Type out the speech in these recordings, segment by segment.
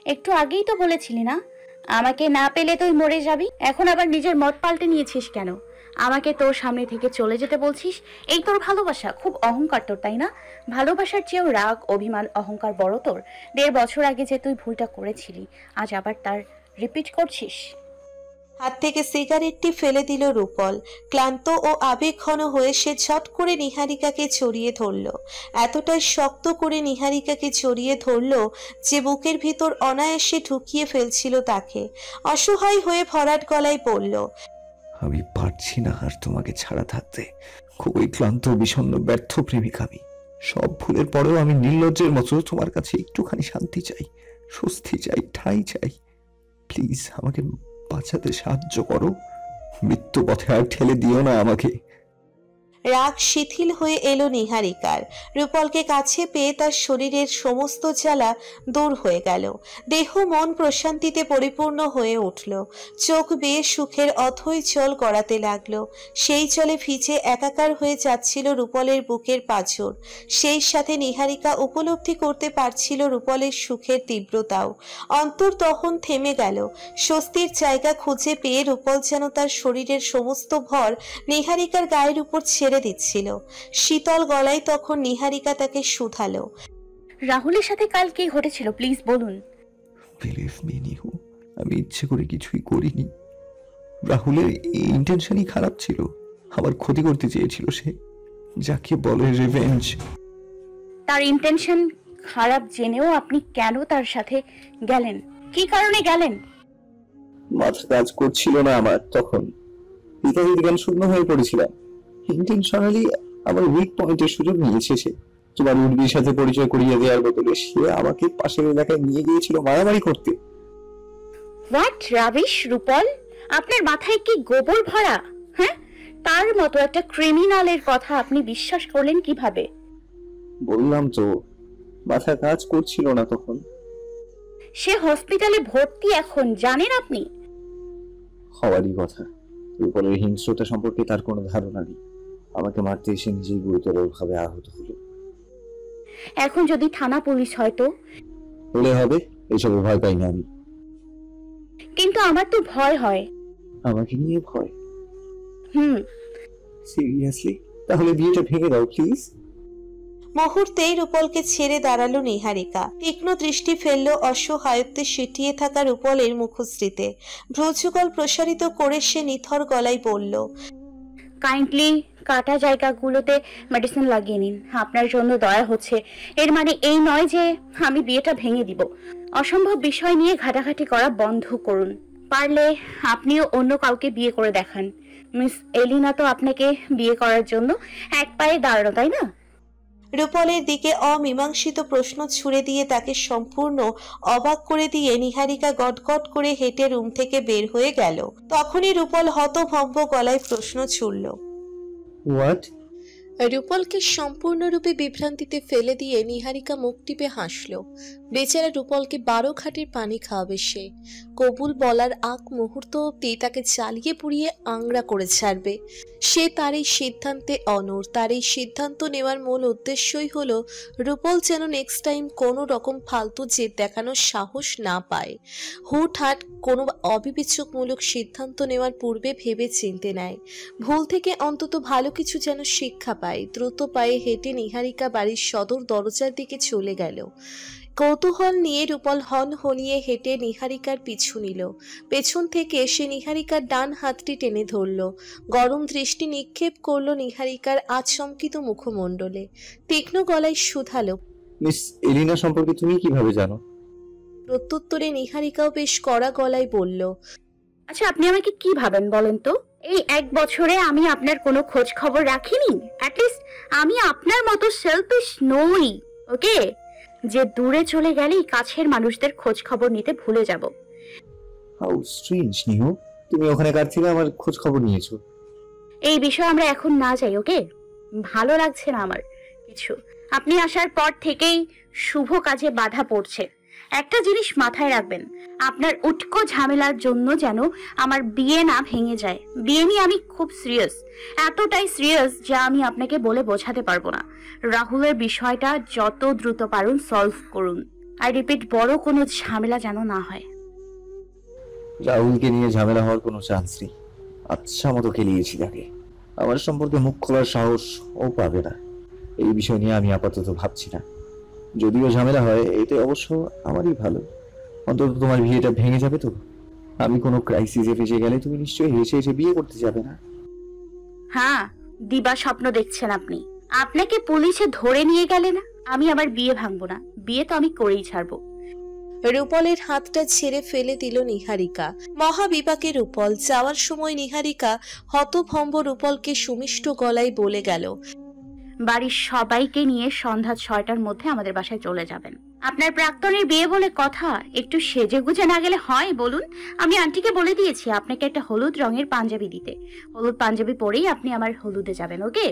একটু আগেই তো বলেছিলি না আমাকে না পেলে তুই মরে যাবি, এখন আবার নিজের মত পাল্টে নিয়েছিস কেন? আমাকে তোর সামনে থেকে চলে যেতে বলছিস? এই তোর ভালোবাসা? খুব অহংকার তোর, তাই না? ভালোবাসার চেয়েও রাগ, অভিমান, অহংকার বড় তোর। 1.5 বছর আগে যে তুই ভুলটা করেছিলি, আজ আবার তার রিপিট করছিস। হাত থেকে সিগারেটটি ফেলে দিল রূপল। ক্লান্ত ও আবেগঘন হয়ে সে ঝট করে নিহারিকাকে জড়িয়ে ধরল। এতটাই শক্ত করে নিহারিকাকে জড়িয়ে ধরল যে বুকের ভিতর অনায়াসে ঢুকিয়ে ফেলছিল তাকে। অসহায় হয়ে ভরাট গলায় বলল, আমি পারছি না আর তোমাকে ছাড়া থাকতে। খুবই ক্লান্ত, বিষণ্ণ, ব্যর্থ প্রেমিক আমি। সব ভুলের পরেও আমি নির্লজ্জের মতো তোমার কাছে একটুখানি শান্তি চাই, স্বস্তি চাই, ঠাঁই চাই। প্লিজ আমাকে বাঁচাতে সাহায্য করো। মৃত্যু পথে আর ঠেলে দিও না আমাকে। রাগ শিথিল হয়ে এলো নিহারিকার। রূপলকে কাছে পেয়ে তার শরীরের সমস্ত জ্বালা দূর হয়ে গেল। দেহ মন প্রশান্তিতে পরিপূর্ণ হয়ে উঠল। চোখ বেয়ে সুখের অথৈ জল গড়াতে লাগলো। সেই জলে ভিজে একাকার হয়ে যাচ্ছিল রূপলের বুকের পাঁজর। সেই সাথে নিহারিকা উপলব্ধি করতে পারছিল রূপলের সুখের তীব্রতাও। অন্তর্দহন থেমে গেল। স্বস্তির জায়গা খুঁজে পেয়ে রূপল যেন তার শরীরের সমস্ত ভর নিহারিকার গায়ের উপর ছেড়ে দিচ্ছিল। শীতল গলায় তখন নিহারিকা তাকে শুধালো, রাহুলের সাথে কাল কি ঘটেছিল প্লিজ বলুন। বিলিভ মি নিহু, আমি ইচ্ছে করে কিছুই করিনি। রাহুলের ইন্টেনশনই খারাপ ছিল। আমার ক্ষতি করতে চেয়েছিল সে, যাকে বলে রিভেঞ্জ। তার ইন্টেনশন খারাপ জেনেও আপনি কেন তার সাথে গেলেন? কি কারণে গেলেন? মাথা কাজ করছিল না আমার তখন। ইত্যাদি জ্ঞান শূন্য হয়ে পড়েছিলাম। ইন্টেনশনালি আমার উইক পয়েন্টের সুযোগ নিয়েছে সে। তোমার উর্বির সাথে পরিচয় করিয়ে দেওয়ার বদলে সে আমাকে পাশের এলাকায় নিয়ে গিয়েছিল মারামারি করতে। হোয়াট রাবিশ রূপল, আপনার মাথায় কি গোবর ভরা? হ্যাঁ, তার মতো একটা ক্রিমিনালের কথা আপনি বিশ্বাস করলেন কিভাবে? বললাম তো, মাথা কাজ করছিল না তখন। সে হসপিটালে ভর্তি এখন, জানেন আপনি? হওয়ারই কথা। রূপলের হিংস্রতা সম্পর্কে তার কোনো ধারণা নেই। আমাকে মারতে এসে নিজেই গুরুতরভাবে আহত হলো। এখন যদি থানা পুলিশ হয়তো হলে হবে, এসবে ভয় পাই না আমি। কিন্তু আমার তো ভয় হয়। আমাকে নিয়ে ভয়? সিরিয়াসলি? তাহলে বিয়েটা ভেঙে দাও প্লিজ। মুহূর্তেই রূপলকে ছেড়ে দাঁড়ালো নিহারিকা। তীক্ষ্ণ দৃষ্টি ফেলল অসহায়ত্বে সিটিয়ে থাকা রূপলের মুখশ্রীতে। ভ্রুযুগল প্রসারিত করে সে নিথর গলায় বলল, কাইন্ডলি কাটা জায়গাগুলোতে মেডিসিন লাগিয়ে নিন, আপনার জন্য দয়া হচ্ছে। এর মানে এই নয় যে আমি বিয়েটা ভেঙে দিব। অসম্ভব বিষয় নিয়ে ঘাটাঘাটি করা বন্ধ করুন। পারলে আপনিও অন্য কাউকে বিয়ে করে দেখান। মিস এলিনা তো আপনাকে বিয়ে করার জন্য এক পায়ে দাঁড়ানো, তাই না? রূপলের দিকে অমীমাংসিত প্রশ্ন ছুড়ে দিয়ে তাকে সম্পূর্ণ অবাক করে দিয়ে নিহারিকা গটগট করে হেঁটে রুম থেকে বের হয়ে গেল। তখনই রূপল হতভম্ব গলায় প্রশ্ন ছুড়ল, হোয়াট? রূপলকে সম্পূর্ণরূপে বিভ্রান্তিতে ফেলে দিয়ে নিহারিকা মুখ টিপে হাসল। বেচারা রূপলকে 12 ঘাটের পানি খাওয়াবে সে। কবুল বলার আগ মুহূর্ত অব্দি তাকে জ্বালিয়ে পুড়িয়ে আংড়া করে ছাড়বে সে। তার এই সিদ্ধান্তে অনড়। তার এই সিদ্ধান্ত নেওয়ার মূল উদ্দেশ্যই হলো রূপল যেন নেক্সট টাইম কোনো রকম ফালতু জেদ দেখানোর সাহস না পায়। হুটহাট কোনো অবিবেচকমূলক সিদ্ধান্ত নেওয়ার পূর্বে ভেবে চিনতে নেয়। ভুল থেকে অন্তত ভালো কিছু যেন শিক্ষা পায়। দ্রুত পায়ে হেঁটে নিহারিকা বাড়ির সদর দরজার দিকে চলে গেল। কৌতূহল নিয়ে রূপল হনহনিয়ে হেঁটে নিহারিকার পিছু নিল। পেছন থেকে সে নিহারিকার ডান হাতটি টেনে ধরল। গরম দৃষ্টি নিক্ষেপ করল নিহারিকার আচমকিত মুখমণ্ডলে। তীক্ষ্ণ গলায় শুধালো, মিস এলিনা সম্পর্কে তুমি কিভাবে জানো? প্রত্যুত্তরে নিহারিকাও বেশ কড়া গলায় বলল, আচ্ছা, আপনি আমাকে কি ভাবেন বলেন তো? এই 1 বছরে আমি আপনার কোনো খোঁজ খবর রাখিনি? অ্যাটলিস্ট আমি আপনার মতো সেলফিশ নই, ওকে? যে দূরে চলে গেলেই কাছের মানুষদের খোঁজ খবর নিতে ভুলে যাব। হাউ স্ট্রেঞ্জ নিহু, তুমি ওখানে কার থেকে আমার খোঁজ খবর নিয়েছো? এই বিষয়ে আমরা এখন না যাই, ওকে? ভালো লাগছে না আমার কিছু। আপনি আসার পর থেকেই শুভ কাজে বাধা পড়ছে। একটা জিনিস মাথায় রাখবেন, আপনার উটকো ঝামেলার জন্য যেন আমার বিয়ে না ভেঙে যায়। বিয়ে নিয়ে আমি খুব সিরিয়াস, এতটাই সিরিয়াস যা আমি আপনাকে বলে বোঝাতে পারবো না। রাহুলের বিষয়টা যত দ্রুত পারুন সলভ করুন। আই রিপিট, বড় কোনো ঝামেলা যেন না হয়। রাহুলকে নিয়ে ঝামেলা হওয়ার কোনো চান্স নেই। আচ্ছা মতো খেলিয়েছি তাকে। আমার সম্পর্কে মুখ খোলার সাহস ও পাবে না। এই বিষয় নিয়ে আমি আপাতত ভাবছি না। যদিও ঝামেলা হয় এতে অবশ্য আমারই ভালো। অন্তত তোমার বিয়েটা ভেঙে যাবে তো। আমি কোনো ক্রাইসিসে ফেসে গেলে তুমি নিশ্চয়ই হেসে হেসে বিয়ে করতে যাবে না। হ্যাঁ, দিবা স্বপ্ন দেখছেন আপনি। আপনাকে পুলিশে ধরে নিয়ে গেলে না আমি আবার বিয়ে ভাঙবো না। বিয়ে তো আমি করেই ছাড়বো। রূপলের হাতটা ছেড়ে ফেলে দিল নিহারিকা। মহাবিপাকে রূপল যাওয়ার সময় নিহারিকা হতভম্ব রূপলকে সুমিষ্ট গলায় বলে গেল, বাড়ির সবাইকে নিয়ে সন্ধ্যা 6টার মধ্যে আমাদের বাসায় চলে যাবেন। আপনার প্রাক্তনের বিয়ে বলে কথা, একটু সেজে গুজে না গেলে হয় বলুন? আমি আন্টিকে বলে দিয়েছি আপনাকে একটা হলুদ রঙের পাঞ্জাবি দিতে। হলুদ পাঞ্জাবি পরেই আপনি আমার হলুদে যাবেন, ওকে?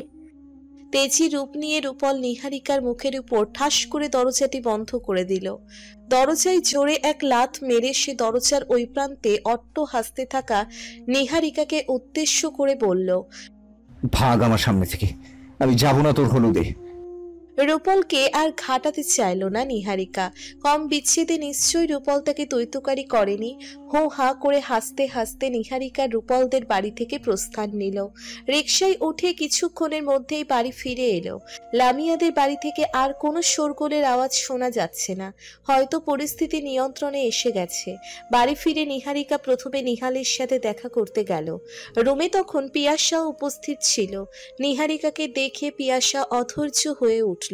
তেজি রূপ নিয়ে রূপল নিহারিকার মুখের উপর ঠাস করে দরজাটি বন্ধ করে দিল। দরজায় জোরে এক লাথ মেরে সে দরজার ওই প্রান্তে অট্ট হাসতে থাকা নিহারিকাকে উদ্দেশ্য করে বলল, ভাগ আমার সামনে থেকে, আমি যাব না তোর হলুদে। রূপলকে আর ঘাটাতে চাইল না নিহারিকা। কম বিচ্ছেদে নিশ্চয়ই রূপল তাকে তৈতকারী করেনি। হো হা করে হাসতে হাসতে নিহারিকা রূপলদের বাড়ি থেকে প্রস্থান নিল। রিকশায় উঠে কিছুক্ষণের মধ্যেই বাড়ি ফিরে এলো। লামিয়াদের বাড়ি থেকে আর কোনো শোরগোলের আওয়াজ শোনা যাচ্ছে না। হয়তো পরিস্থিতি নিয়ন্ত্রণে এসে গেছে। বাড়ি ফিরে নিহারিকা প্রথমে নিহালের সাথে দেখা করতে গেল। রুমে তখন পিয়াসাও উপস্থিত ছিল। নিহারিকাকে দেখে পিয়াসা অধৈর্য হয়ে উঠল।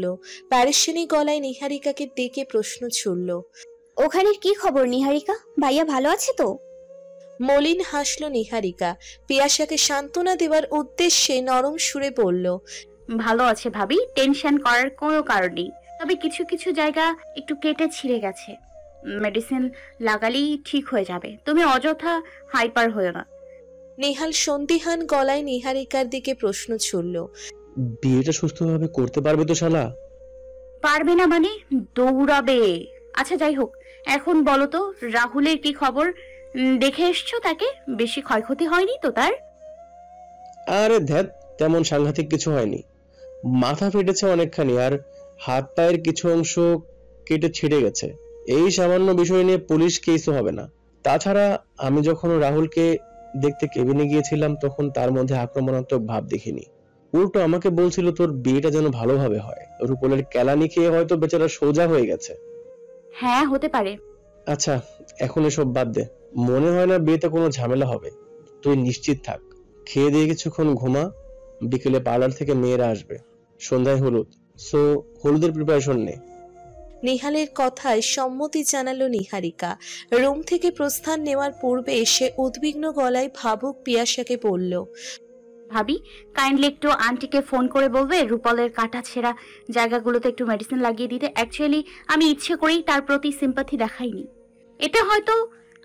প্যারেশানি গলায় নিহারিকাকে ডেকে প্রশ্ন ছুড়ল, ওখানের কি খবর নিহারিকা? ভাইয়া ভালো আছে তো? মলিন হাসল নিহারিকা। পিয়াসাকে সান্ত্বনা দেওয়ার উদ্দেশ্যে নরম সুরে বলল, ভালো আছে ভাবি, টেনশন করার কোনো কারণ নেই। তবে কিছু কিছু জায়গা একটু কেটে ছিঁড়ে গেছে, মেডিসিন লাগালেই ঠিক হয়ে যাবে। তুমি অযথা হাইপার হয়েও না। নিহাল সন্দিহান গলায় নিহারিকার দিকে প্রশ্ন ছুড়ল, বিয়েটা সুস্থভাবে করতে পারবে তো শালা? পারবে না মানে? দৌড়াবে। আচ্ছা যাই হোক, এখন বলো তো রাহুলের কি খবর? দেখে এসছো তাকে? বেশি ক্ষয়ক্ষতি হয়নি তো তার? আরে ধ্যাত, তেমন সাংঘাতিক কিছু হয়নি। মাথা ফেটেছে অনেকখানি আর হাত পায়ের কিছু অংশ কেটে ছিঁড়ে গেছে। এই সামান্য বিষয় নিয়ে পুলিশ কেসও হবে না। তাছাড়া আমি যখন রাহুলকে দেখতে কেবিনে গিয়েছিলাম তখন তার মধ্যে আক্রমণাত্মক ভাব দেখিনি। উল্টো আমাকে বলছিল তোর বিয়েটা যেন ভালোভাবে হয়। রূপলের কেলানি খেয়ে হয়তো বেচারা সোজা হয়ে গেছে। হ্যাঁ, হতে পারে। আচ্ছা, এখন এসব বাদ দে। মনে হয় না বিয়েতে কোনো ঝামেলা হবে। তুই নিশ্চিত থাক। খেয়ে দিয়ে কিছুক্ষণ ঘুমা। বিকেলে পার্লার থেকে মেয়েরা আসবে। সন্ধ্যায় হলুদ, সো হলুদের প্রিপারেশন নে। নিহালের কথায় সম্মতি জানালো নিহারিকা। রুম থেকে প্রস্থান নেওয়ার পূর্বে সে উদ্বিগ্ন গলায় ভাবুক পিয়াসাকে বলল, ভাবি, কাইন্ডলি একটু আন্টিকে ফোন করে বলবে রূপলের কাটা ছেঁড়া জায়গাগুলোতে একটু মেডিসিন লাগিয়ে দিতে। অ্যাকচুয়ালি আমি ইচ্ছে করেই তার প্রতি সিম্পাথি দেখাইনি। এতে হয়তো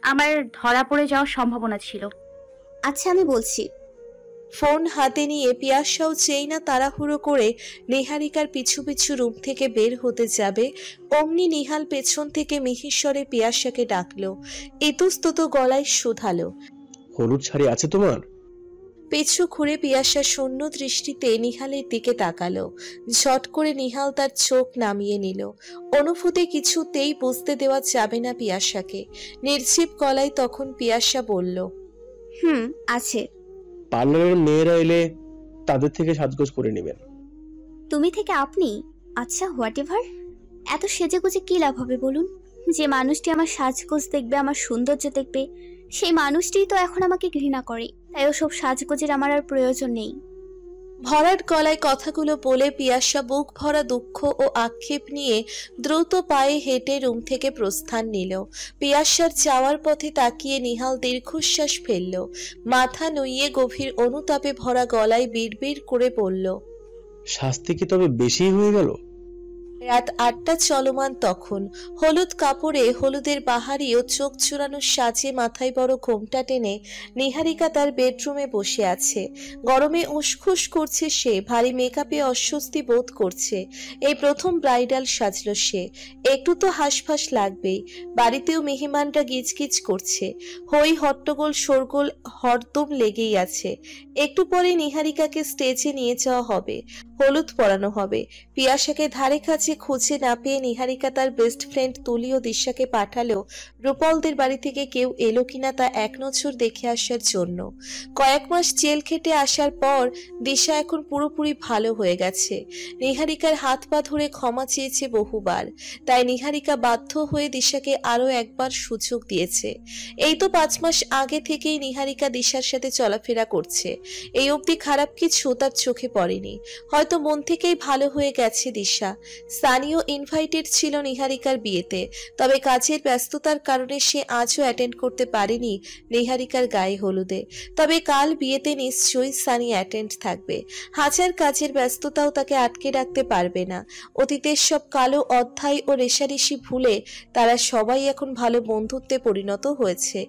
আমার ধরা পড়ে যাওয়ার সম্ভাবনা ছিল। আচ্ছা আমি বলছি। ফোন হাতে নিয়ে পিয়াসাও চেই না তাড়াহুড়ো করে নিহারিকার পিছু পিছু রুম থেকে বের হতে যাবে, অমনি নিহাল পেছন থেকে মিহিস্বরে পিয়াসাকে ডাকলো। ইতস্তত গলায় শুধালো, হলুদ শাড়ি আছে তোমার? পিছু ঘুরে পিয়াসা শূন্য দৃষ্টিতে নিহালের দিকে তাকালো। ঝট করে নিহাল তার চোখ নামিয়ে নিল। অনুভূতি কিছুতেই বুঝতে দেওয়া যাবে না পিয়াসাকে। নির্জীব গলায় তখন পিয়াসা বলল, আছে। পার্লারের মেয়েরা এলে তাদের থেকে সাজগোজ করে নেবেন। তুমি থেকে আপনি? আচ্ছা হোয়াট এভার। এত সেজেগুজে কি লাভ হবে বলুন? যে মানুষটি আমার সাজগোজ দেখবে, আমার সৌন্দর্য দেখবে, সেই মানুষটিই তো এখন আমাকে ঘৃণা করে। তাই ওসব সাজগোজের আমার আর প্রয়োজন নেই। ভরাট গলায় কথাগুলো বলে পিয়াসা বুক ভরা দুঃখ ও আক্ষেপ নিয়ে দ্রুত পায়ে হেঁটে রুম থেকে প্রস্থান নিল। পিয়াসার যাওয়ার পথে তাকিয়ে নিহাল দীর্ঘশ্বাস ফেলল। মাথা নুইয়ে গভীর অনুতাপে ভরা গলায় বিড়বিড় করে বলল, শাস্তি কি তবে বেশি হয়ে গেল? রাত 8টা চলমান তখন। হলুদ কাপড়ে হলুদের বাহারি ও চোখ চুরানো সাজে মাথায় বড় ঘোমটা টেনে নিহারিকা তার বেডরুমে বসে আছে। গরমে উসখুস করছে সে, ভারী মেকআপে অস্বস্তি বোধ করছে। এই প্রথম ব্রাইডাল সাজলো সে, একটু তো হাঁসফাঁস লাগবেই। বাড়িতেও মেহমানরা গিজগিজ করছে, হই হট্টগোল শোরগোল হরদম লেগেই আছে। একটু পরে নিহারিকাকে স্টেজে নিয়ে যাওয়া হবে। হলুদ পরানো হবে। পিয়াসাকে ধারে কাছে খুঁজে না পেয়ে নিহারিকা তার বেস্ট ফ্রেন্ড তুলি ও দিশাকে পাঠালো রূপলদের বাড়ি থেকে কেউ এলো কিনা তা এক নজর দেখে আসার জন্য। কয়েক মাস জেল খেটে আসার পর দিশা এখন পুরোপুরি ভালো হয়ে গেছে। নিহারিকার হাত পা ধরে ক্ষমা চেয়েছে বহুবার, তাই নিহারিকা বাধ্য হয়ে দিশাকে আরো একবার সুযোগ দিয়েছে। এই তো 5 মাস আগে থেকেই নিহারিকা দিশার সাথে চলাফেরা করছে। এই অবধি খারাপ কিছু তার চোখে পড়েনি, হয়তো মন থেকেই ভালো হয়ে গেছে দিশা। স্থানীয় ইনভাইটেড ছিল নিহারিকার বিয়েতে, তবে কাজের ব্যস্ততার কারণে সে আজও অ্যাটেন্ড করতে পারেনি নিহারিকার গায়ে হলুদে। তবে কাল বিয়েতে নিশ্চয়ই সানি অ্যাটেন্ড থাকবে। হাজার কাজের ব্যস্ততাও তাকে আটকে রাখতে পারবে না। অতীতের সব কালো অধ্যায় ও রেশারেশি ভুলে তারা সবাই এখন ভালো বন্ধুত্বে পরিণত হয়েছে,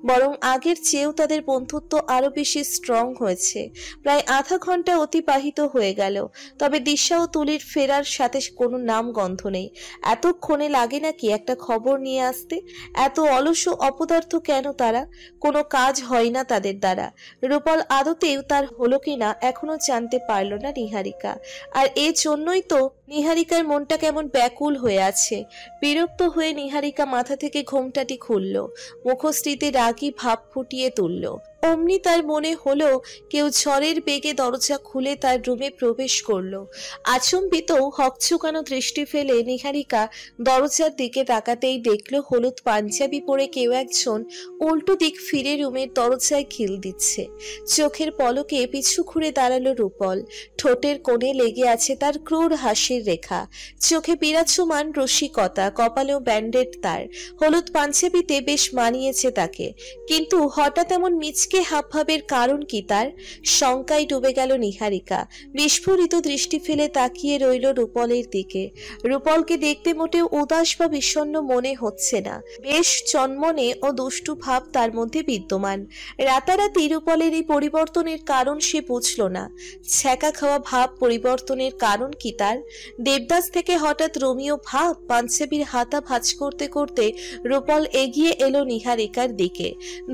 বরং আগের চেয়েও তাদের বন্ধুত্ব আরো বেশি স্ট্রং হয়েছে। প্রায় আধা ঘন্টা অতিবাহিত হয়ে গেল, তবে দিশা ও তুলির ফেরার সাথে কোনো নাম গন্ধ নেই। এতক্ষণে লাগে নাকি একটা খবর নিয়ে আসতে? এত অলস ও অপদার্থ কেন তারা? কোনো কাজ হয় না তাদের দ্বারা। রূপল আদতেও তার হলো কিনা এখনো জানতে পারল না নিহারিকা। আর এর জন্যই তো নিহারিকার মনটা কেমন ব্যাকুল হয়ে আছে। বিরক্ত হয়ে নিহারিকা মাথা থেকে ঘোমটাটি খুলল, মুখশ্রীতে রাগী ভাব ফুটিয়ে তুলল। অমনি তার মনে হলো কেউ ঝড়ের বেগে দরজা খুলে তার রুমে প্রবেশ করলো। আচম্বিত হকচকানো দৃষ্টি ফেলে নিহারিকা দরজার দিকে তাকাতেই দেখলো হলুদ পাঞ্জাবি পরে কেউ একজন উল্টো দিক ফিরে রুমের দরজায় খিল দিচ্ছে। চোখের পলকে পিছু ঘুরে দাঁড়ালো রূপল। ঠোঁটের কোণে লেগে আছে তার ক্রূর হাসির রেখা, চোখে বিরাজমান রসিকতা, কপালেও ব্যান্ডেড তার। হলুদ পাঞ্জাবিতে বেশ মানিয়েছে তাকে, কিন্তু হঠাৎ এমন মিচকে হাবভাবের কারণ কি তার? শঙ্কায় ডুবে গেল নিহারিকা। বিস্ফোরিত দৃষ্টি ফেলে তাকিয়ে রইল রূপলের দিকে। রূপলকে দেখতে মোটেও উদাস বা বিষণ্ণ মনে হচ্ছে না, বেশ চনমনে ও দুষ্টু ভাব তার মধ্যে বিদ্যমান। রাতারাতি রূপলের এই পরিবর্তনের কারণ সে বুঝল না। ছ্যাঁকা খাওয়া ভাব পরিবর্তনের কারণ কি তার? দেবদাস থেকে হঠাৎ রোমিও ভাব? পাঞ্জাবির হাতা ভাঁজ করতে করতে রূপল এগিয়ে এলো নিহারিকার দিকে,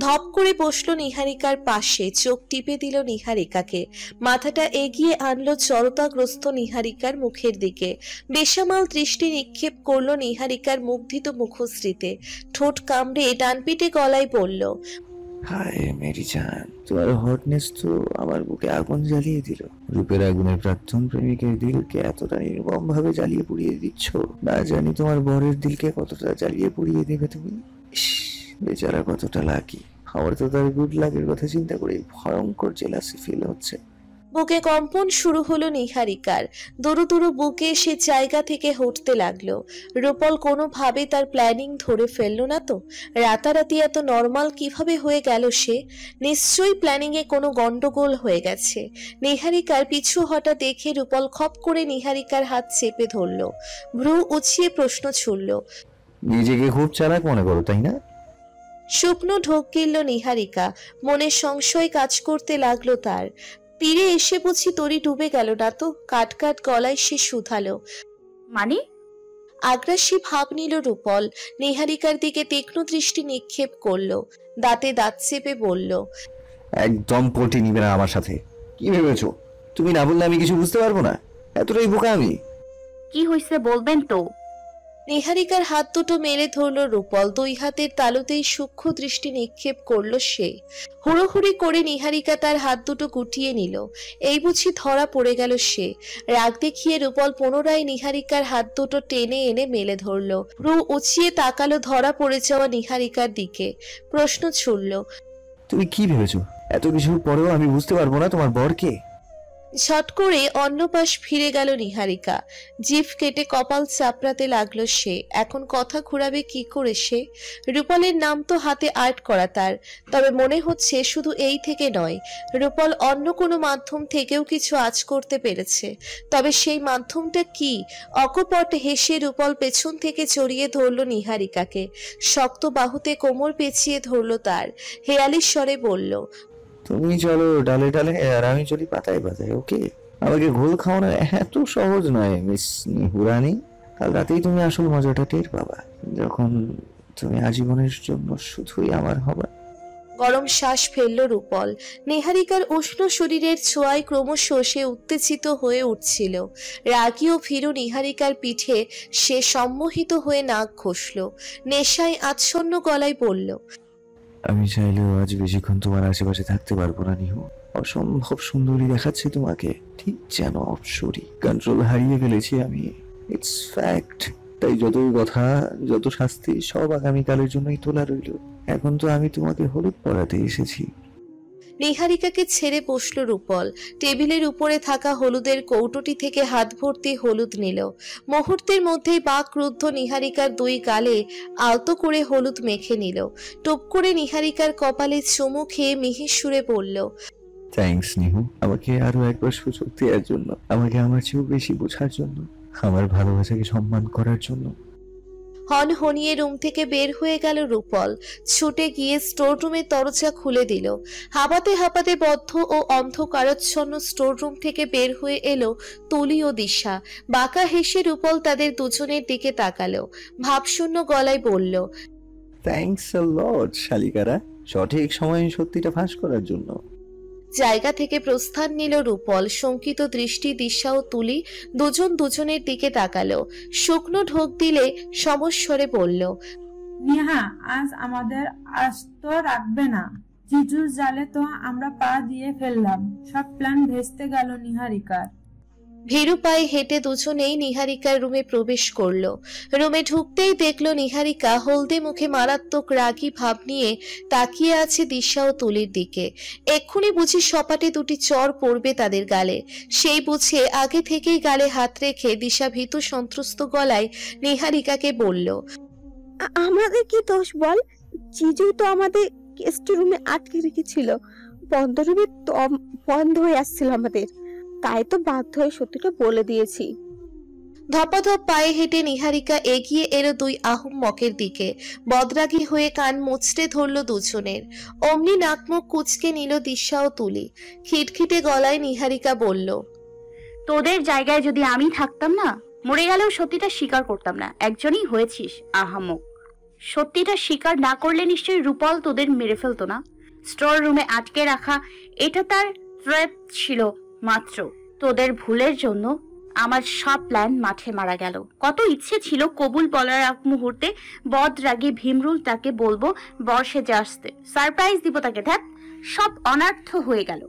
ধপ করে বসলো নিহারিকার পাশে, চোখ টিপে দিল নিহারিকাকে, মাথাটা এগিয়ে আনলো জড়তাগ্রস্ত নিহারিকার মুখের দিকে, বেসামাল দৃষ্টি নিক্ষেপ করলো নিহারিকার মুগ্ধিত মুখশ্রীতে, ঠোঁট কামড়ে ডানপিটে গলায় বলল, হায় মেরি জান, তোমার হটনেস তো আমার বুকে আগুন জ্বালিয়ে দিল। রূপের আগুনের প্রাক্তন প্রেমিকের দিলকে এতটা নির্মম ভাবে জ্বালিয়ে পুড়িয়ে দিচ্ছ, না জানি তোমার বরের দিলকে কতটা জ্বালিয়ে পুড়িয়ে দেবে তুমি। ইস, বেচারা কতটা লাকি। আমার তো তার গুড লাকের কথা চিন্তা করে ভয়ঙ্কর জেলাসি ফিল হচ্ছে। বুকে কম্পন শুরু হলো নিহারিকার। দুরু দুরু বুকে সে জায়গা থেকে হটতে লাগলো। রূপল কোনোভাবে তার প্ল্যানিং ধরে ফেললো না তো? রাতারাতি এত নর্মাল কিভাবে হয়ে গেল সে? নিশ্চয়ই প্ল্যানিং এ কোনো গন্ডগোল হয়ে গেছে। নিহারিকার পিছু হটা দেখে রূপল খপ করে নিহারিকার হাত চেপে ধরলো, ভ্রু উঁচিয়ে প্রশ্ন ছুড়ল, নিজেকে খুব চালাক মনে করো তাই না? শুকনো ঢোক গিলল নিহারিকা, মনে সংশয় কাজ করতে লাগলো তার। তীরে এসে বুঝি তরি ডুবে গেল না তো? কাট কাট গলায় সে শুধালো। মানে? আগ্রাসী ভাব নিল রূপল, নিহারিকার দিকে তীক্ষ্ণ দৃষ্টি নিক্ষেপ করলো, দাঁতে দাঁত চেপে বলল, একদম পটি নিবে না আমার সাথে। কি ভেবেছো তুমি? না বললে আমি কিছু বুঝতে পারবো না? এতটাই বোকা আমি? কি হয়েছে বলবেন তো? নিহারিকার হাত দুটো মেরে ধরল রূপল, দুই হাতের তালুতেই সূক্ষ্ম দৃষ্টি নিক্ষেপ করলো সে। হুড়োহুড়ি করে নিহারিকা তার হাত দুটো গুটিয়ে নিল। এই বুঝি ধরা পড়ে গেল সে। রাগ দেখিয়ে রূপল পুনরায় নিহারিকার হাত দুটো টেনে এনে মেলে ধরল, ভ্রু উঁচিয়ে তাকালো ধরা পড়ে যাওয়া নিহারিকার দিকে, প্রশ্ন ছুড়ল, তুমি কি ভেবেছো এত কিছুর পরেও আমি বুঝতে পারবো না তোমার বর কে? ঝট করে অন্য পাশ ফিরে গেল নিহারিকা, জিভ কেটে কপাল চাপড়াতে লাগলো সে। এখন কথা ঘুরাবে কি করে সে? রূপলের নাম তো হাতে আর্ট করা তার, তবে মনে হচ্ছে শুধু এই থেকে নয়, রূপল অন্য কোনো মাধ্যম থেকেও কিছু আঁচ করতে পেরেছে। তবে সেই মাধ্যমটা কি? অকপট হেসে রূপল পেছন থেকে জড়িয়ে ধরল নিহারিকাকে, শক্ত বাহুতে কোমর পেঁচিয়ে ধরল তার, হেয়ালি স্বরে বলল, তুমি চলো ডালে ডালে আর আমি চলি পাতায় পাতায়, ওকে? আমাকে ঘোল খাওয়ানো এত সহজ নয় মিস নিহুরানি। কাল রাতেই তুমি আসল মজাটা টের পাবা, যখন তুমি আজীবনের জন্য শুধুই আমার হবা। গরম শ্বাস ফেলল রূপল। নিহারিকার উষ্ণ শরীরের ছোঁয়ায় ক্রমশ সে উত্তেজিত হয়ে উঠছিল। রাগী ও ভীরু নিহারিকার পিঠে সে সম্মোহিত হয়ে নাক ঘষল। নেশায় আচ্ছন্ন গলায় বলল, আমি চাইলেও আজ বেশিক্ষণ তোমার আশেপাশে থাকতে পারবো না নিহু। অসম্ভব সুন্দরী দেখাচ্ছে তোমাকে, ঠিক যেন অপসরী। কন্ট্রোল হারিয়ে ফেলেছি আমি, ইটস ফ্যাক্ট। তাই যতই কথা, যত শাস্তি সব আগামীকালের জন্যই তোলা রইল। এখন তো আমি তোমাকে হলুদ পরাতে এসেছি। নিহারিকাকে ছেড়ে বসল রূপল। টেবিলের উপরে থাকা হলুদের কৌটোটি থেকে হাত ভর্তি হলুদ নিল। মুহূর্তের মধ্যেই বাকরুদ্ধ নিহারিকার দুই গালে আলতো করে হলুদ মেখে নিল। টুপ করে নিহারিকার কপালে চুমু খেয়ে মিহির সুরে বলল, থ্যাঙ্কস নিহু, আমাকে আরো একবার সুযোগ দেওয়ার জন্য, আমাকে আমার চেয়েও বেশি বোঝার জন্য, আমার ভালোবাসাকে সম্মান করার জন্য। হনহনিয়ে রুম থেকে বের হয়ে গেল রূপল। ছুটে গিয়ে স্টোর রুমের দরজা খুলে দিল। হাঁপাতে হাঁপাতে বদ্ধ ও অন্ধকারাচ্ছন্ন স্টোর রুম থেকে বের হয়ে এলো তুলি ও দিশা। বাঁকা হেসে রূপল তাদের দুজনের দিকে তাকালো। ভাবশূন্য গলায় বলল, থ্যাঙ্কস আ লট শালিকারা, সঠিক সময়ে সত্যিটা ফাঁস করার জন্য। জায়গা থেকে প্রস্থান নিল রূপল। শঙ্কিত দৃষ্টি দিশা ও তুলি দুজন দুজনের দিকে তাকালো। শুকনো ঢোক দিলে সমস্বরে বলল, নেহা, আজ আমাদের আস্ত রাখবে না। জিজুর জালে তো আমরা পা দিয়ে ফেললাম, সব প্ল্যান ভেস্তে গেল নিহারিকার। ভীরু পায়ে হেঁটে দুজনেই নিহারিকার রুমে প্রবেশ করলো। রুমে ঢুকতেই দেখলো নিহারিকা হলদে মুখে মারাত্মক রাগী ভাব নিয়ে তাকিয়ে আছে দিশা ও তুলির দিকে। এক্ষুনি বুঝি সপাটে দুটি চর পড়বে তাদের গালে। সেই বুঝে আগে থেকেই গালে হাত রেখে দিশা ভীতু সন্ত্রস্ত গলায় নিহারিকাকে বলল, আমাদের কি দোষ বল? জিজু তো আমাদের গেস্ট রুমে আটকে রেখেছিল, বন্ধ রুমে বন্ধ হয়ে আসছিল আমাদের, তাই তো বাধ্য হয়ে সত্যিটা বলে দিয়েছি। ধপাধপ পায়ে হেঁটে নিহারিকা এগিয়ে এলো দুই আহম্মকের দিকে। বদরাগী হয়ে কান মুচড়ে ধরল দুজনের। অমনি নাকমুখ কুচকে নিল দিশা ও তুলি। খিটখিটে গলায় নিহারিকা বলল, তোদের জায়গায় যদি আমি থাকতাম না, মরে গেলেও সত্যিটা স্বীকার করতাম না। একজনই হয়েছিস আহাম্মক। সত্যিটা স্বীকার না করলে নিশ্চয়ই রূপল তোদের মেরে ফেলতো না। স্টোর রুমে আটকে রাখা এটা তার ট্র্যাপ ছিল মাত্র। তোদের ভুলের জন্য আমার সব প্ল্যান মাঠে মারা গেল। কত ইচ্ছে ছিল কবুল বলার এক মুহূর্তে বদরাগী ভীমরুল তাকে বলবো বর্ষে আসতে, সারপ্রাইজ দিব তাকে। ধ্যাত, সব অনার্থ হয়ে গেল।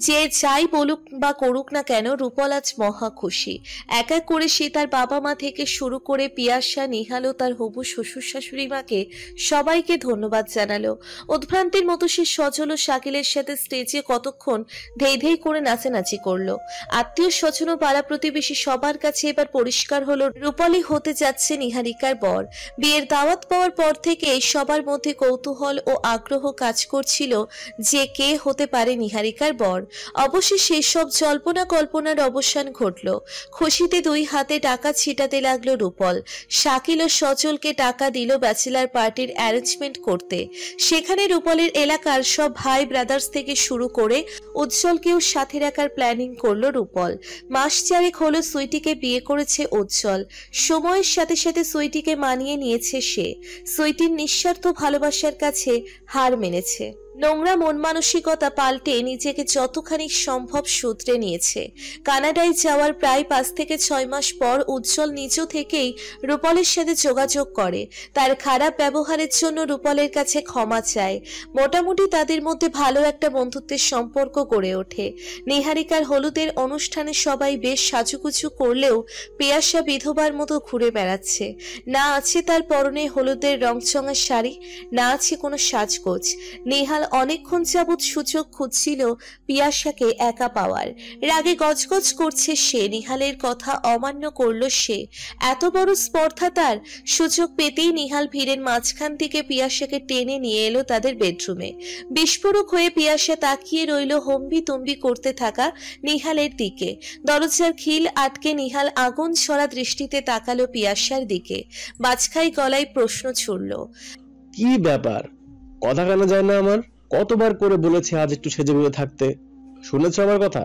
যে যাই বলুক বা করুক না কেন, রূপল আজ মহা খুশি। এক এক করে সে তার বাবা মা থেকে শুরু করে পিয়াসা, নিহাল ও তার হবু শ্বশুর শাশুড়ি মাকে সবাইকে ধন্যবাদ জানালো। উদ্ভ্রান্তির মতো সে সজল ও শাকিলের সাথে স্টেজে কতক্ষণ ধেই ধেই করে নাচানাচি করলো। আত্মীয় স্বজন ও পাড়া প্রতিবেশী সবার কাছে এবার পরিষ্কার হলো রূপলই হতে যাচ্ছে নিহারিকার বর। বিয়ের দাওয়াত পাওয়ার পর থেকে সবার মধ্যে কৌতূহল ও আগ্রহ কাজ করছিল যে কে হতে পারে নিহারিকার বর। অবশেষে সব জল্পনা কল্পনার অবসান ঘটল। খুশিতে দুই হাতে টাকা ছিটাতে লাগলো রূপল। শাকিল ও সজলকে টাকা দিল ব্যাচেলার পার্টির অ্যারেঞ্জমেন্ট করতে। সেখানে রূপলের এলাকার সব ভাই ব্রাদার্স থেকে শুরু করে উজ্জ্বলকেও সাথে রাখার প্ল্যানিং করলো রূপল। মাস চারেক হলো সুইটিকে বিয়ে করেছে উজ্জ্বল। সময়ের সাথে সাথে সুইটিকে মানিয়ে নিয়েছে সে। সুইটির নিঃস্বার্থ ভালোবাসার কাছে হার মেনেছে। নোংরা মন মানসিকতা পাল্টে নিজেকে যতখানি সম্ভব শুধরে নিয়েছে। কানাডায় যাওয়ার প্রায় 5 থেকে 6 মাস পর উজ্জ্বল নিজ থেকেই রূপলের সাথে যোগাযোগ করে। তার খারাপ ব্যবহারের জন্য রূপলের কাছে ক্ষমা চায়। মোটামুটি তাদের মধ্যে ভালো একটা বন্ধুত্বের সম্পর্ক গড়ে ওঠে। নিহারিকার হলুদের অনুষ্ঠানে সবাই বেশ সাজুগুজু করলেও পিয়াসা বিধবার মতো ঘুরে বেড়াচ্ছে। না আছে তার পরনে হলুদের রংচঙা শাড়ি, না আছে কোনো সাজগোজ। নিহাল অনেকক্ষণ যাবৎ সুযোগ খুঁজছিল পিয়াসাকে একা পাওয়ার। রাগে গজগজ করছে সে। নিহালের কথা অমান্য করলো সে। এত বড় স্পর্ধা তার। সুযোগ পেতেই নিহাল ভিড়ের মাঝখান থেকে পিয়াসাকে টেনে নিয়ে এলো তাদের বেডরুমে। বিস্ফোরক হয়ে পিয়াসা তাকিয়ে রইল হম্বি তম্বি করতে থাকা নিহালের দিকে। দরজার খিল আটকে নিহাল আগুন ছড়া দৃষ্টিতে তাকালো পিয়াসার দিকে। বাজখাই গলায় প্রশ্ন ছুড়ল, কি ব্যাপার? কথা কানা যায় না আমার? কতবার করে বলেছি আজ একটু সেজে গুজে থাকতে, শুনেছ আমার কথা?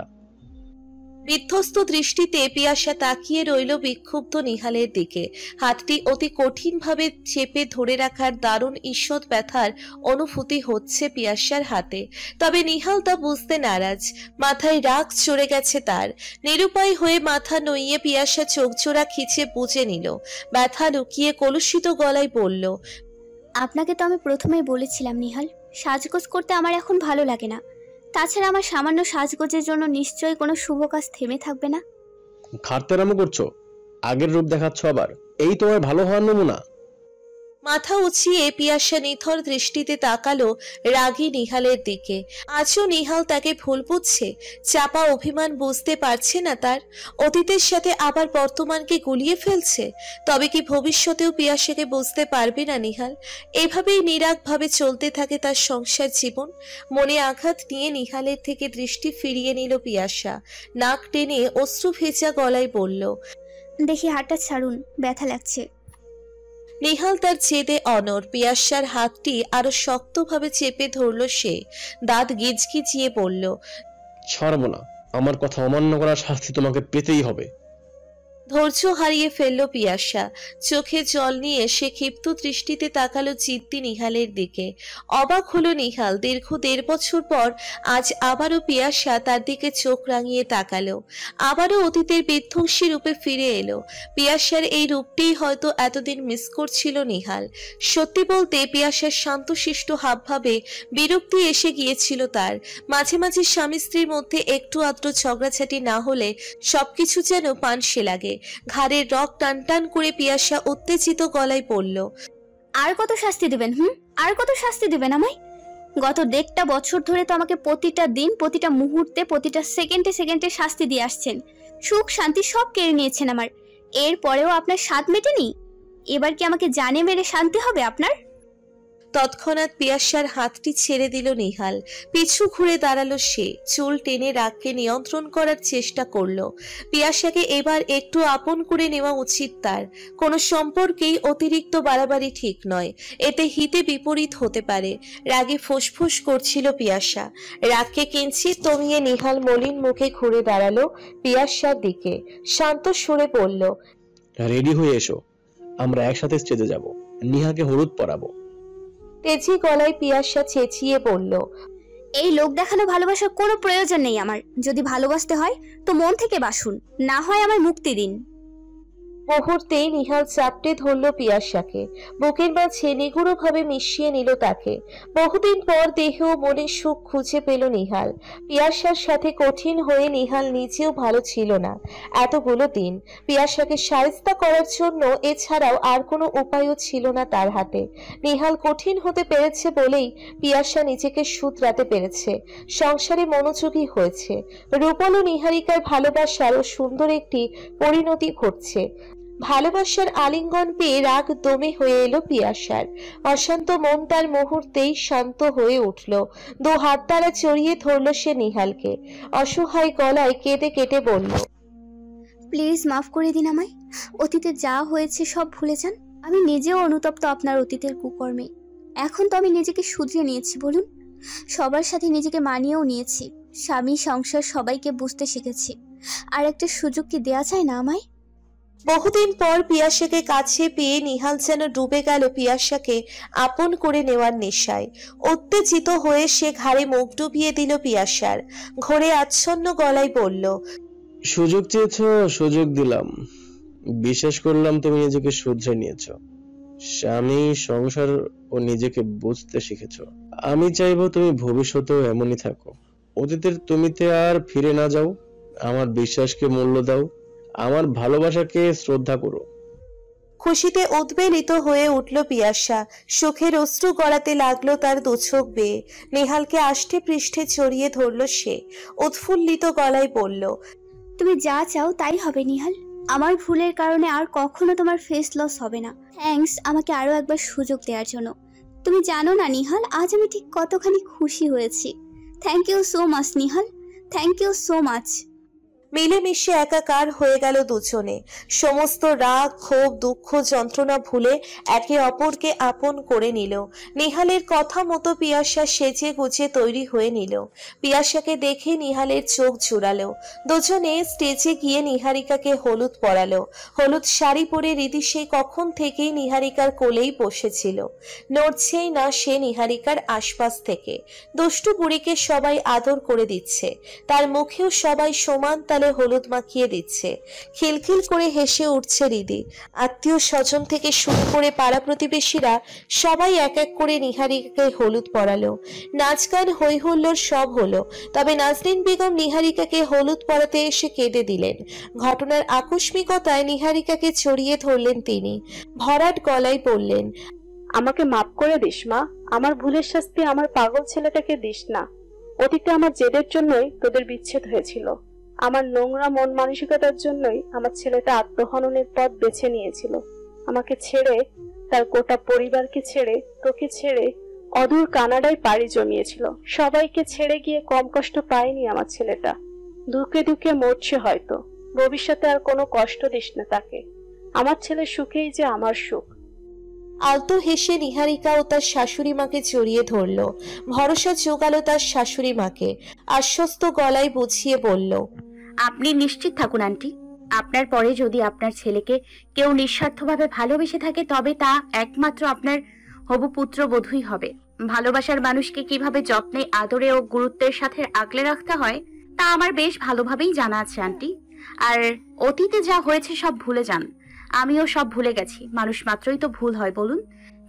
বিধ্বস্ত দৃষ্টিতে পিয়াসা তাকিয়ে রইল বিক্ষুব্ধ নিহালের দিকে। হাতটি অতি কঠিনভাবে চেপে ধরে রাখার দারুণ ঈষৎ ব্যথার অনুভূতি হচ্ছে পিয়াসার হাতে। তবে নিহাল তা বুঝতে নারাজ, মাথায় রাগ চড়ে গেছে তার। নিরুপায় হয়ে মাথা নইয়ে পিয়াসা চোখজোড়া খিচে বুঝে নিল, ব্যথা লুকিয়ে কলুষিত গলায় বলল, আপনাকে তো আমি প্রথমেই বলেছিলাম নিহাল, সাজগোজ করতে আমার এখন ভালো লাগে না। তাছাড়া আমার সামান্য সাজগোজের জন্য নিশ্চয়ই কোনো শুভ কাজ থেমে থাকবে না। খাটতেরামো করছো, আগের রূপ দেখাচ্ছ আবার। এই তোমার ভালো হওয়ার নমুনা? মাথা উঁচিয়ে পিয়াসা নিথর দৃষ্টিতে তাকালো রাগী নিহালের দিকে। আজও নিহাল তাকে ভুল বুঝছে, চাপা অভিমান বুঝতে পারছে না তার। অতীতের সাথে আবার বর্তমানকে গুলিয়ে ফেলছে। তবে কি ভবিষ্যতেও পিয়াসাকে বুঝতে পারবে না নিহাল? এভাবেই নিরাগভাবে চলতে থাকে তার সংসার জীবন। মনে আঘাত নিয়ে নিহালের থেকে দৃষ্টি ফিরিয়ে নিল পিয়াসা। নাক টেনে অশ্রু ভেজা গলায় বলল, দেখি হাতটা ছাড়ুন, ব্যথা লাগছে। নিহাল তার জেদে অনড়। পিয়াসার হাতটি আরো শক্তভাবে চেপে ধরল সে। দাঁত গিজগিজিয়ে বলল, ছাড়বো না, আমার কথা অমান্য করার শাস্তি তোমাকে পেতেই হবে। ধৈর্য হারিয়ে ফেলল পিয়াসা। চোখে জল নিয়ে সে ক্ষিপ্ত দৃষ্টিতে তাকালো জিদ্দি নিহালের দিকে। অবাক হলো নিহাল। দীর্ঘ 1.5 বছর পর আজ আবারও পিয়াসা তার দিকে চোখ রাঙিয়ে তাকালো। আবারও অতীতের বিধ্বংসী রূপে ফিরে এলো। পিয়াসার এই রূপটিই হয়তো এতদিন মিস করছিল নিহাল। সত্যি বলতে পিয়াসার শান্তশিষ্ট হাবভাবে বিরক্তি এসে গিয়েছিল তার। মাঝে মাঝে স্বামী স্ত্রীর মধ্যে একটু আধটু ঝগড়াঝাটি না হলে সবকিছু যেন পানসে লাগে। ঘাড়ের রক টান টান করে পিয়াসা উত্তেজিত গলায় পড়ল, আর কত শাস্তি দিবেন? আর কত শাস্তি দিবেন আমায়? গত 1.5 বছর ধরে তো আমাকে প্রতিটা দিন, প্রতিটা মুহূর্তে, প্রতিটা সেকেন্ডে সেকেন্ডে শাস্তি দিয়ে আসছেন। সুখ শান্তি সব কেড়ে নিয়েছেন আমার। এরপরেও আপনার স্বাদ মেটেনি? এবার কি আমাকে জানে মেরে শান্তি হবে আপনার? তৎক্ষণাৎ পিয়াসার হাতটি ছেড়ে দিল নিহাল। পিছু ঘুরে দাঁড়ালো সে। চুল টেনে রাগকে নিয়ন্ত্রণ করার চেষ্টা করলো। পিয়াসাকে এবার একটু আপন করে নেওয়া উচিত তার। কোনো সম্পর্কেই অতিরিক্ত বাড়াবাড়ি ঠিক নয়, এতে হিতে বিপরীত হতে পারে। রাগে ফোঁসফোঁস করছিল পিয়াসা। রাগকে কিঞ্চিত দমিয়ে নিহাল মলিন মুখে ঘুরে দাঁড়ালো পিয়াসার দিকে। শান্ত সুরে বলল, রেডি হয়ে এসো, আমরা একসাথে স্টেজে যাব, নিহাকে হলুদ পরাবো। তেজি গলায় পিয়াসা চেঁচিয়ে বলল, এই লোক দেখানো ভালোবাসার কোনো প্রয়োজন নেই আমার। যদি ভালোবাসতে হয় তো মন থেকে বাসুন, না হয় আমার মুক্তি দিন। মুহূর্তেই নিহাল চাপটে ধরল পিয়াসাকে। বুকের মাঝে নিগুড়ভাবে মিশিয়ে নিল তাকে। বহুদিন পর দেহ ও মনে সুখ খুঁজে পেল নিহাল। পিয়াসার সাথে কঠিন হয়ে নিহাল নিজেও ভালো ছিল না এতগুলো দিন। পিয়াসাকে শায়েস্তা করার জন্য এছাড়াও আর কোনো উপায়ও ছিল না তার হাতে। নিহাল কঠিন হতে পেরেছে বলেই পিয়াসা নিজেকে শুধরাতে পেরেছে, সংসারে মনোযোগী হয়েছে। রূপল ও নিহারিকার ভালোবাসারও সুন্দর একটি পরিণতি ঘটছে। ভালোবাসার আলিঙ্গন পেয়ে রাগ দমে হয়ে এলো পিয়াসার। অশান্ত মন তার মুহূর্তেই শান্ত হয়ে উঠল। 2 হাত দ্বারা জড়িয়ে ধরল সে নিহালকে। অসহায় গলায় কেঁদে কেটে বলল, প্লিজ মাফ করে দিন আমায়। অতীতে যা হয়েছে সব ভুলে যান। আমি নিজেও অনুতপ্ত আপনার অতীতের কুকর্মে। এখন তো আমি নিজেকে শুধরে নিয়েছি বলুন। সবার সাথে নিজেকে মানিয়েও নিয়েছি। স্বামী, সংসার সবাইকে বুঝতে শিখেছি। আর একটা সুযোগ কি দেয়া যায় না আমায়? বহুদিন পর পিয়াসাকে কাছে পেয়ে নিহাল যেন ডুবে গেল পিয়াসাকে আপন করে নেওয়ার নেশায়। উত্তেজিত হয়ে সে ঘাড়ে মুখ ডুবিয়ে দিল পিয়াসার। ঘরে আচ্ছন্ন গলায় বলল, সুযোগ চেয়েছো, সুযোগ দিলাম। বিশ্বাস করলাম তুমি নিজেকে শুধরে নিয়েছো, স্বামী, সংসার ও নিজেকে বুঝতে শিখেছো। আমি চাইবো তুমি ভবিষ্যতেও এমনই থাকো। অতীতের তুমিতে আর ফিরে না যাও। আমার বিশ্বাসকে মূল্য দাও, আমার ভালোবাসাকে শ্রদ্ধা করো। খুশিতে উদ্বেলিত হয়ে উঠল পিয়াসা। সুখের অশ্রু গড়াতে লাগলো তার 2 চোখ বেয়ে। নেহালকে আষ্টে পৃষ্ঠে জড়িয়ে ধরল সে। উৎফুল্লিত গলায় বলল, তুমি যা চাও তাই হবে নিহাল। আমার ভুলের কারণে আর কখনো তোমার ফেস লস হবে না। থ্যাঙ্কস আমাকে আরো একবার সুযোগ দেওয়ার জন্য। তুমি জানো না নিহাল, আজ আমি ঠিক কতখানি খুশি হয়েছি। Thank you so much Nihal, thank you so much. মিলেমিশে একাকার হয়ে গেল দুজনে। সমস্ত রাগ, ক্ষোভ, দুঃখ, যন্ত্রণা ভুলে একে অপরকে আপন করে নিল। নিহালের কথা মতো পিয়াসা সেজে গুজে তৈরি হয়ে নিল। পিয়াসাকে দেখে নিহালের চোখ জুড়ালো। দুজনে স্টেজে গিয়ে নিহারিকাকে হলুদ পরালো। হলুদ শাড়ি পরে রীতি সেই কখন থেকেই নিহারিকার কোলেই বসেছিল, নড়ছেই না সে নিহারিকার আশপাশ থেকে। দুষ্টু বুড়িকে সবাই আদর করে দিচ্ছে, তার মুখেও সবাই সমান তালে হলুদ মাখিয়ে দিচ্ছে। খিলখিল করে হেসে উঠছে রিদি। আত্মীয় স্বজন থেকে শুরু করে পাড়া প্রতিবেশীরা সবাই এক এক করে নিহারিকাকে হলুদ পরালো। নাচ গান হই হুল্লোড় সব হলো। তবে নাজনীন বেগম নিহারিকাকে হলুদ পরাতে এসে কেঁদে দিলেন। ঘটনার আকস্মিকতায় নিহারিকাকে জড়িয়ে ধরলেন তিনি। ভরাট গলায় বললেন, আমাকে মাফ করে দিস মা, আমার ভুলের শাস্তি আমার পাগল ছেলেটাকে দিস না। অতীতে আমার জেদের জন্যই তোদের বিচ্ছেদ হয়েছিল, আমার নোংরা মন মানসিকতার জন্যই আমার ছেলেটা আত্মহননের পথ বেছে নিয়েছিল। আমাকে ছেড়ে, তার গোটা পরিবারকে ছেড়ে, তোকে ছেড়ে অদূর কানাডায় পাড়ি জমিয়েছিল। সবাইকে ছেড়ে গিয়ে কম কষ্ট পায়নি আমার ছেলেটা, দুঃখে দুঃখে মরছে হয়তো। ভবিষ্যতে আর কোনো কষ্ট দিস না তাকে, আমার ছেলে সুখেই যে আমার সুখ। আলতো হেসে নিহারিকা ও তার শাশুড়ি মাকে জড়িয়ে ধরল। ভরসা জোগালো তার শাশুড়ি মাকে। আশ্বস্ত গলায় বুঝিয়ে বলল, আপনি নিশ্চিত থাকুন আন্টি, আপনার পরে যদি আপনার ছেলেকে কেউ নিঃস্বার্থভাবে ভালোবেসে থাকে তবে তা একমাত্র আপনার হবু পুত্র বধূই হবে। ভালোবাসার মানুষকে কিভাবে যত্নে, আদরে ও গুরুত্বের সাথে আগলে রাখতে হয় তা আমার বেশ ভালোভাবেই জানা আছে আন্টি। আর অতীতে যা হয়েছে সব ভুলে যান, আমিও সব ভুলে গেছি। মানুষ মাত্রই তো ভুল হয় বলুন,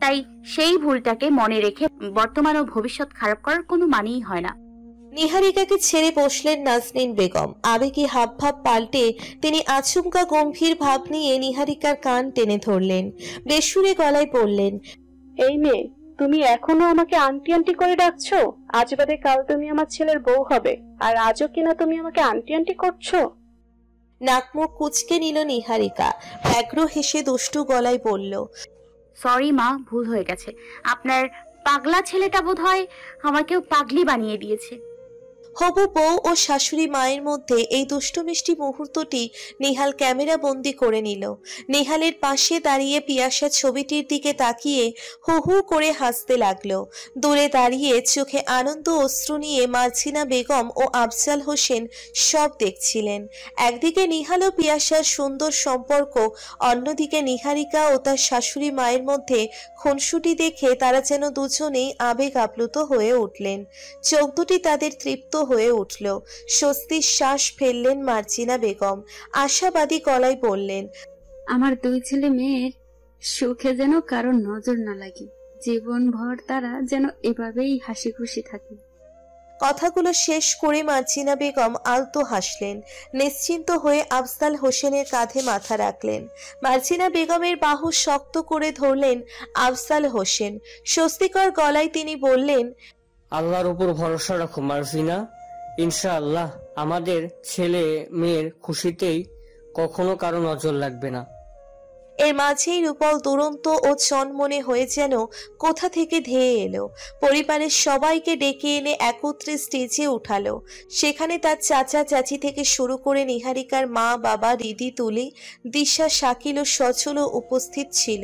তাই সেই ভুলটাকে মনে রেখে বর্তমান ও ভবিষ্যৎ খারাপ করার কোনো মানেই হয় না। নিহারিকাকে ছেড়ে বসলেন নাজনীন বেগম। আবেগী হাবভাব পাল্টে তিনি আচমকা গম্ভীর ভাব নিয়ে নিহারিকার কান টেনে ধরলেন। বেসুরে গলায় বললেন, এই মেয়ে, তুমি এখনো আমাকে আন্টি আন্টি করে ডাকছো? আজ বাদে কাল তুমি আমার ছেলের বউ হবে, আর আজও কিনা তুমি আমাকে আন্টি আন্টি করছো? নাকমুখ কুচকে নিল নিহারিকা। ব্যগ্র হেসে দুষ্টু গলায় বলল, সরি মা, ভুল হয়ে গেছে। আপনার পাগলা ছেলেটা বোধহয় আমাকেও পাগলি বানিয়ে দিয়েছে। হবু বউ ও শাশুড়ি মায়ের মধ্যে এই দুষ্টু মিষ্টি মুহূর্তটি নিহাল ক্যামেরা বন্দি করে নিল। নিহালের পাশে দাঁড়িয়ে পিয়াসা ছবিটির দিকে তাকিয়ে হু হু করে হাসতে লাগলো। দূরে দাঁড়িয়ে চোখে আনন্দ অশ্রু নিয়ে মার্জিনা বেগম ও আফজাল হোসেন সব দেখছিলেন। একদিকে নিহাল ও পিয়াসার সুন্দর সম্পর্ক, অন্যদিকে নিহারিকা ও তার শাশুড়ি মায়ের মধ্যে খুনসুটি দেখে তারা যেন দুজনেই আবেগ আপ্লুত হয়ে উঠলেন। চোখ দুটি তাদের তৃপ্ত হয়ে উঠল। স্বস্তির শ্বাস ফেললেন মার্জিনা বেগম। আশাবাদী গলায় বললেন, আমার দুই ছেলে মেয়ের সুখে যেন কারো নজর না লাগে, জীবনভর তারা যেন এভাবেই হাসি খুশি থাকে। কথাগুলো শেষ করে মার্জিনা বেগম আলতো হাসলেন। নিশ্চিন্ত হয়ে আফজাল হোসেনের কাঁধে মাথা রাখলেন। মার্জিনা বেগমের বাহু শক্ত করে ধরলেন আফজাল হোসেন। স্বস্তিকর গলায় তিনি বললেন, আল্লাহর উপর ভরসা রাখো মার্জিনা, ইনশাআল্লাহ আমাদের ছেলে মেয়ের খুশিতেই কখনো কারো নজর লাগবে না। এর মাঝেই রূপল দুরন্ত ও চনমনে হয়ে যেন কোথা থেকে ধেয়ে এলো। পরিবারের সবাইকে ডেকে এনে একত্রে স্টেজে উঠালো। সেখানে তার চাচা চাচি থেকে শুরু করে নিহারিকার মা, বাবা, রিদি, তুলি, দিশা, শাকিল ও সচলও উপস্থিত ছিল।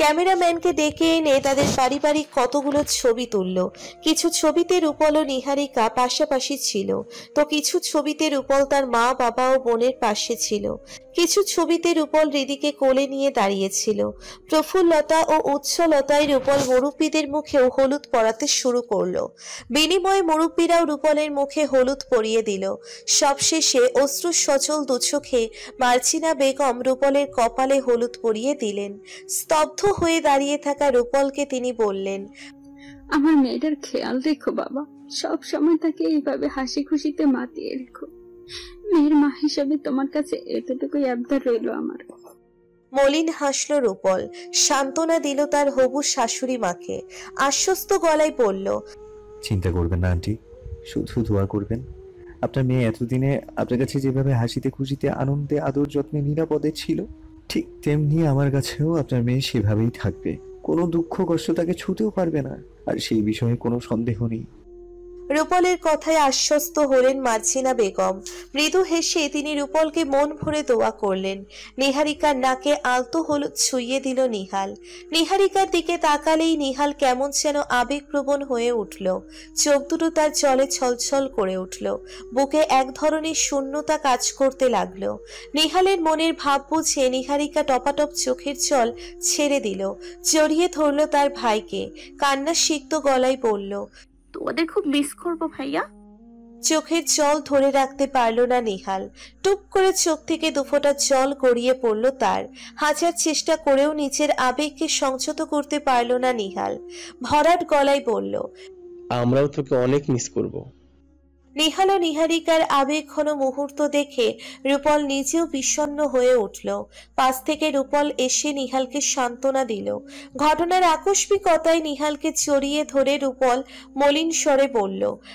ক্যামেরাম্যানকে ডেকে এনে তাদের পারিবারিক কতগুলো ছবি তুলল। কিছু ছবিতে রূপল ও নিহারিকা পাশাপাশি ছিল, তো কিছু ছবিতে রূপল তার মা, বাবা ও বোনের পাশে ছিল। কিছু ছবিতে রূপল রিদিকে কোলে নিয়ে দাঁড়িয়েছিল। প্রফুল্লতা ও উচ্ছলতায় রূপল মুরব্বীদের মুখেও হলুদ পরাতে শুরু করলো। বিনিময়ে মুরব্বীরাও রূপলের মুখে হলুদ পরিয়ে দিল। সবশেষে অশ্রু সচল দুচোখে মার্জিনা বেগম রূপলের কপালে হলুদ পরিয়ে দিলেন। স্তব্ধ হয়ে দাঁড়িয়ে থাকা রূপলকে তিনি বললেন, আমার মেয়েটার খেয়াল রেখো বাবা, সব সময় তাকে এইভাবে হাসি খুশিতে মাতিয়ে রেখো। মেয়ের মা হিসাবে তোমার কাছে এতটুকুই আবদার রইল আমার। মলিন হাসল রূপল, সান্ত্বনা দিল তার হবু শাশুড়ি মাকে। আশ্বস্ত গলায় বলল, চিন্তা করবেন না আন্টি, শুধু দোয়া করবেন। আপনার মেয়ে এতদিনে আপনার কাছে যেভাবে হাসিতে খুশিতে আনন্দে আদর যত্নে নিরাপদে ছিল, ঠিক তেমনি আমার কাছেও আপনার মেয়ে সেভাবেই থাকবে। কোনো দুঃখ কষ্ট তাকে ছুঁতেও পারবে না, আর সেই বিষয়ে কোনো সন্দেহ নেই। রূপলের কথায় আশ্বস্ত হলেন মার্জিনা বেগম। মৃদু হেসে তিনি রূপলকে মন ভরে দোয়া করলেন। নিহারিকার নাকে আলতো হলুদ ছুঁয়ে দিল নিহাল। নিহারিকার দিকে তাকালেই নিহাল কেমন যেন আবেগপ্রবণ হয়ে উঠল। চোখ দুটো তার জলে ছলছল করে উঠল। বুকে এক ধরনের শূন্যতা কাজ করতে লাগলো। নিহালের মনের ভাব বুঝে নিহারিকা টপাটপ চোখের জল ছেড়ে দিল। জড়িয়ে ধরল তার ভাইকে। কান্না সিক্ত গলায় বলল, তোমাদের খুব মিস করবো ভাইয়া। চোখের জল ধরে রাখতে পারল না নিহাল। টুপ করে চোখ থেকে দুফোঁটা জল গড়িয়ে পড়ল তার। হাজার চেষ্টা করেও নিজের আবেগকে সংযত করতে পারল না নিহাল। ভরাট গলায় বলল, আমরাও তোকে অনেক মিস করব। নিহাল ও নিহারিকার আবেগঘন মুহূর্ত দেখে রূপল নিজেও বিষণ্ণ হয়ে উঠল। পাশ থেকে রূপল এসে নিহালকে সান্ত্বনা দিল। ঘটনার আকস্মিকতায় নিহালকে জড়িয়ে ধরে রূপল মলিন স্বরে বলল,